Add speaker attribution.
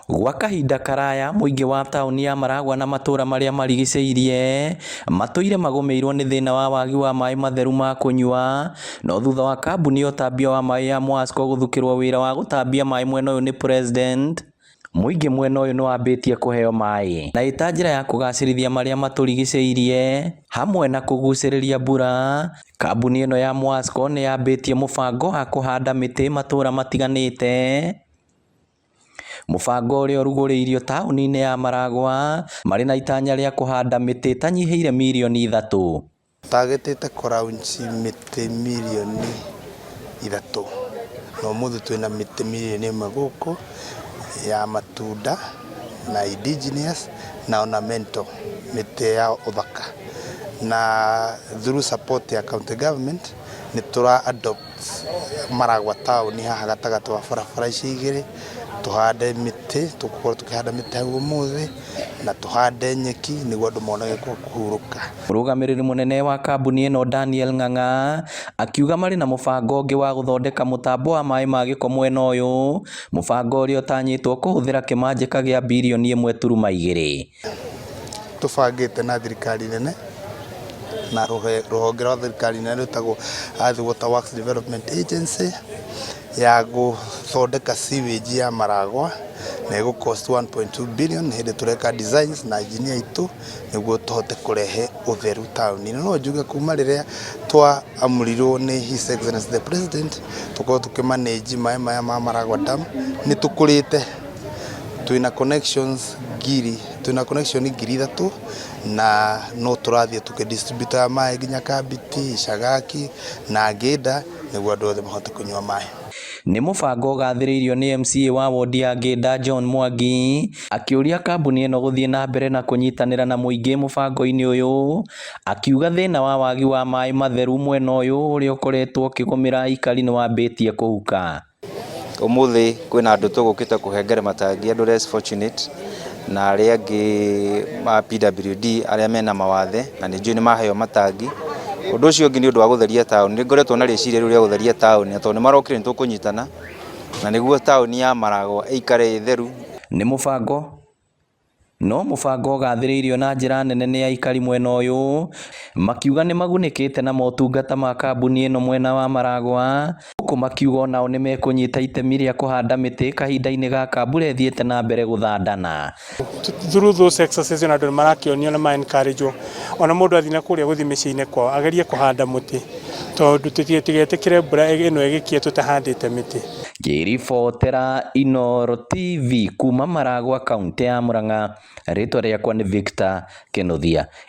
Speaker 1: Gwa kahinda karaya muingi wa tauni ya Maragwa na matura maria marigiceirie matũire magomeirwo ni thina wa wagi wa maĩ matheru ma kunyua no thutha wa kambuni ya ũtambia wa maĩ ya Mwasco guthukirwo wira wa gũtambia maĩ mwena ũyũ ni president, muingi mwena ũyũ nĩwambĩtie kũheo maĩ na ĩta njĩra ya kũgacĩrithia maria matũrigiceirie hamwe na kũgucĩrĩria mbura. Kambuni ĩno ya Mwasco nĩyambĩtie mũbango wa kũhanda mĩtĩ matũra matiganĩte, mũbango ũrĩa ũrugũrĩirio taũni-inĩ ya Maragwa marĩ na itanya rĩa kũhanda mĩtĩ ĩtanyihĩire mirioni 3.
Speaker 2: Targetĩte kũraunchi mĩtĩ mirioni 3 no mũthĩ twĩna mĩtĩ mirioni 1 gũkũ ya matunda na indigenous na ornamental mĩtĩ ya ũthaka, na through support ya county government nĩ tũra adopt Maragwa taũni haha gatagatĩ wa barabara ici igĩrĩ tuhande mĩtĩ, tũkorwo tukihanda mĩtĩ hau ũmũthĩ na tuhande nyeki nĩguo andũ monage kwa kũhurũka. Mũrũgamĩrĩri mũnene wa kambuni ĩno Daniel Ng'ang'a akiuga marĩ na mũbango ũngĩ wa gũthondeka mũtambo wa maĩ ma gĩko mwena ũyũ, mũbango ũrĩa ũtanyĩtwo kũhũthĩra kĩmanjĩka gĩa birioni 1.2. Tũbangĩte na thirikari nene na rũhonge rwa thirikari nene rwĩtagwo Earth Water Works Development Agency ya gũthondeka sewage ya Maragwa na ĩgũ cost 1.2 billion. Hĩndĩ tũreka designs na engineer itũ nĩguo tũhote kũrehe ũtheru taũni-inĩ. No njuge kuma rĩrĩa twaamũrirwo nĩ His Excellency the President tũkorwo tũkĩmanage maĩ maya ma Maragwa Dam, nĩ tũkũrĩte twĩna connections ngiri 3 na no tũrathiĩ tũkĩdistribute maĩ nginya Kabiti, Shagaki na Ngĩnda nĩguo andũ othe mahote kũnyua maĩ. Nĩ mũbango ũgathĩrĩirio nĩ MCA wa wodi ya Ngĩnda John Mwangi akĩũria kambuni ĩno gũthiĩ na mbere na kũnyitanĩra na mũingĩ mũbango-inĩ ũyũ, akiuga thĩna wa wagi wa maĩ matheru mwena ũyũ ũrĩa ũkoretwo ũkĩgũmĩra aikari nĩ wambĩtie kũhuka.
Speaker 3: Ũmũthĩ kwĩna andũ tũgũkĩte kũhengere matangi, andũ less fortunate na arĩa angĩ ma PWD arĩa mena mawathe na nĩnjũĩ nĩ maheo matangi. Ũndũ ũcio ũngĩ nĩ ũndũ wa gũtheria taũni, nĩ ngoretwo na rĩciria rĩu rĩa gũtheria taũni tondũ nĩ marokire nĩ tũkũnyitana na nĩguo taũni ya Maragwa ĩikare theru. Nĩ mũbango ũgathĩrĩirio na njĩra nene nĩ aikari mwena ũyũ, makiuga nĩ magunĩkĩte na motungata ma kambuni ĩno mwena wa Maragwa, gũkũ makiuga nao nĩ mekũnyita itemi rĩa kũhanda mĩtĩ kahinda-inĩ gaka mbura ĩthiĩte na mbere gũthandana.
Speaker 4: Through those exercises andũ nĩ marakĩonio na ma encourage ona mũndũ athiĩ na kũrĩa gũthiĩ mĩciĩ-inĩ kwao agerie kũhanda mũtĩ tondũ tũtigetĩkĩre mbura ĩno ĩgĩkie tũtahandĩte mĩtĩ.
Speaker 1: Ngĩribotera Inooro TV kuma Maragwa kaunti ya Murang'a, rĩtwa rĩakwa nĩ Victor Kĩnuthia.